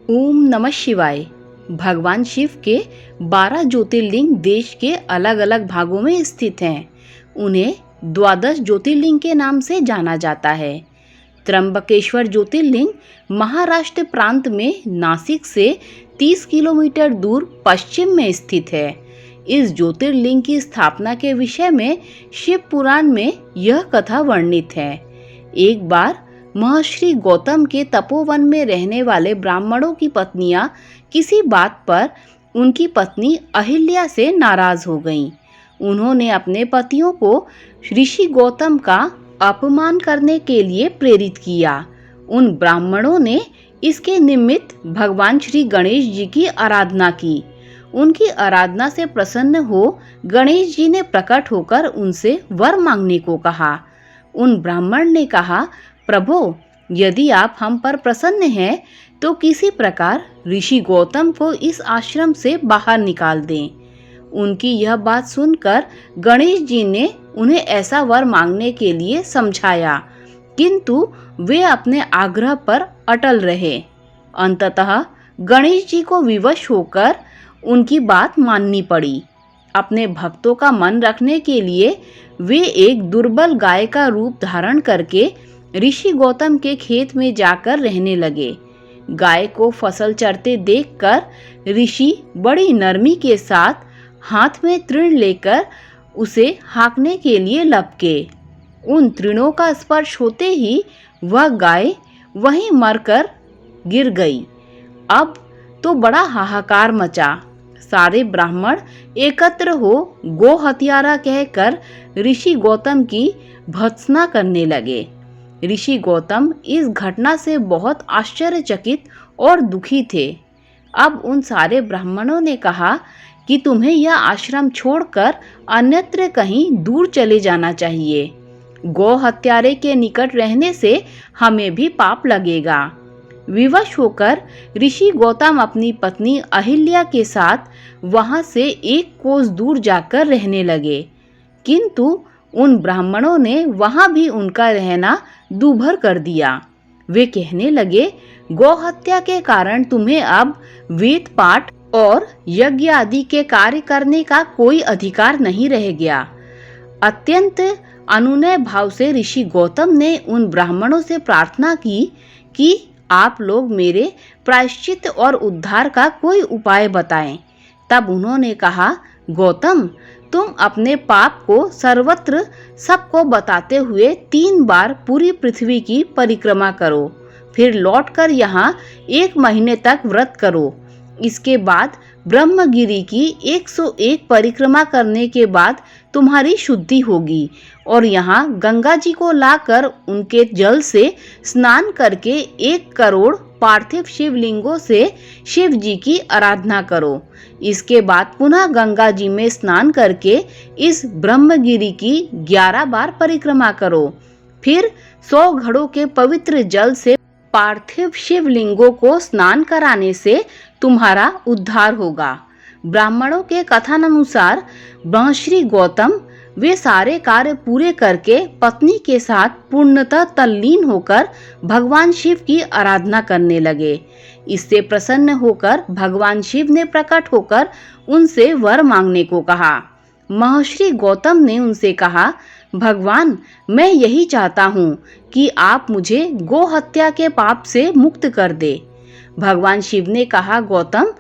ओम नमः शिवाय। भगवान शिव के 12 ज्योतिर्लिंग देश के अलग अलग भागों में स्थित हैं। उन्हें द्वादश ज्योतिर्लिंग के नाम से जाना जाता है। त्र्यंबकेश्वर ज्योतिर्लिंग महाराष्ट्र प्रांत में नासिक से 30 किलोमीटर दूर पश्चिम में स्थित है। इस ज्योतिर्लिंग की स्थापना के विषय में शिव पुराण में यह कथा वर्णित है। एक बार महर्षि गौतम के तपोवन में रहने वाले ब्राह्मणों की पत्नियां किसी बात पर उनकी पत्नी अहिल्या से नाराज हो गईं। उन्होंने अपने पतियों को ऋषि गौतम का अपमान करने के लिए प्रेरित किया। उन ब्राह्मणों ने इसके निमित्त भगवान श्री गणेश जी की आराधना की। उनकी आराधना से प्रसन्न हो गणेश जी ने प्रकट होकर उनसे वर मांगने को कहा। उन ब्राह्मण ने कहा, प्रभो, यदि आप हम पर प्रसन्न हैं तो किसी प्रकार ऋषि गौतम को इस आश्रम से बाहर निकाल दें। उनकी यह बात सुनकर गणेश जी ने उन्हें ऐसा वर मांगने के लिए समझाया, किंतु वे अपने आग्रह पर अटल रहे। अंततः गणेश जी को विवश होकर उनकी बात माननी पड़ी। अपने भक्तों का मन रखने के लिए वे एक दुर्बल गाय का रूप धारण करके ऋषि गौतम के खेत में जाकर रहने लगे। गाय को फसल चरते देखकर ऋषि बड़ी नरमी के साथ हाथ में तृण लेकर उसे हाँकने के लिए लपके। उन तृणों का स्पर्श होते ही वह गाय वहीं मरकर गिर गई। अब तो बड़ा हाहाकार मचा। सारे ब्राह्मण एकत्र हो गो हत्यारा कहकर ऋषि गौतम की भर्त्सना करने लगे। ऋषि गौतम इस घटना से बहुत आश्चर्यचकित और दुखी थे। अब उन सारे ब्राह्मणों ने कहा कि तुम्हें यह आश्रम छोड़कर अन्यत्र कहीं दूर चले जाना चाहिए। गौ हत्यारे के निकट रहने से हमें भी पाप लगेगा। विवश होकर ऋषि गौतम अपनी पत्नी अहिल्या के साथ वहां से 1 कोस दूर जाकर रहने लगे, किंतु उन ब्राह्मणों ने वहां भी उनका रहना दूभर कर दिया। वे कहने लगे, गौ हत्या के कारण तुम्हें अब वेद पाठ और यज्ञ आदि के कार्य करने का कोई अधिकार नहीं रह गया। अत्यंत अनुनय भाव से ऋषि गौतम ने उन ब्राह्मणों से प्रार्थना की कि आप लोग मेरे प्रायश्चित और उद्धार का कोई उपाय बताएं। तब उन्होंने कहा, गौतम, तुम अपने पाप को सर्वत्र सबको बताते हुए 3 बार पूरी पृथ्वी की परिक्रमा करो, फिर लौटकर यहाँ 1 महीने तक व्रत करो। इसके बाद ब्रह्मगिरी की 101 परिक्रमा करने के बाद तुम्हारी शुद्धि होगी और यहाँ गंगा जी को लाकर उनके जल से स्नान करके 1 करोड़ पार्थिव शिवलिंगों से शिव जी की आराधना करो। इसके बाद पुनः गंगा जी में स्नान करके इस ब्रह्मगिरी की 11 बार परिक्रमा करो। फिर 100 घड़ों के पवित्र जल से पार्थिव शिवलिंगों को स्नान कराने से तुम्हारा उद्धार होगा। ब्राह्मणों के कथनानुसार महर्षि गौतम वे सारे कार्य पूरे करके पत्नी के साथ पूर्णतः तल्लीन होकर भगवान शिव की आराधना करने लगे। इससे प्रसन्न होकर भगवान शिव ने प्रकट होकर उनसे वर मांगने को कहा। महर्षि गौतम ने उनसे कहा, भगवान, मैं यही चाहता हूँ कि आप मुझे गो हत्या के पाप से मुक्त कर दे। भगवान शिव ने कहा, गौतम,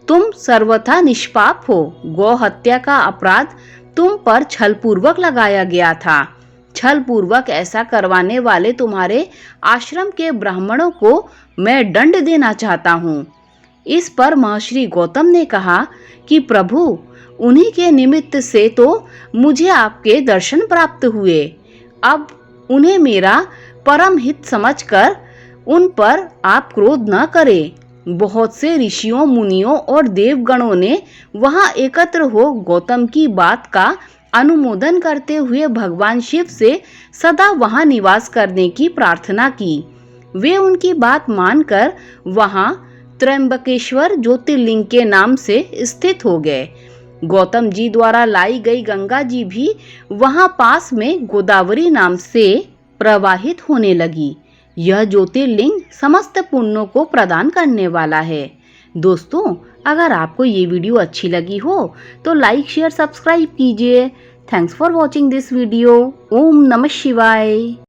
तुम सर्वथा निष्पाप हो। गौ हत्या का अपराध तुम पर छलपूर्वक लगाया गया था। छलपूर्वक ऐसा करवाने वाले तुम्हारे आश्रम के ब्राह्मणों को मैं दंड देना चाहता हूँ। इस पर महर्षि गौतम ने कहा कि प्रभु, उन्हीं के निमित्त से तो मुझे आपके दर्शन प्राप्त हुए। अब उन्हें मेरा परम हित समझकर उन पर आप क्रोध न करें। बहुत से ऋषियों, मुनियों और देवगणों ने वहां एकत्र हो गौतम की बात का अनुमोदन करते हुए भगवान शिव से सदा वहां निवास करने की प्रार्थना की। वे उनकी बात मानकर वहां त्र्यंबकेश्वर ज्योतिर्लिंग के नाम से स्थित हो गए। गौतम जी द्वारा लाई गई गंगा जी भी वहां पास में गोदावरी नाम से प्रवाहित होने लगी। यह ज्योतिर्लिंग समस्त पुण्यों को प्रदान करने वाला है। दोस्तों, अगर आपको ये वीडियो अच्छी लगी हो तो लाइक, शेयर, सब्सक्राइब कीजिए। Thanks for watching this video. ओम नमः शिवाय।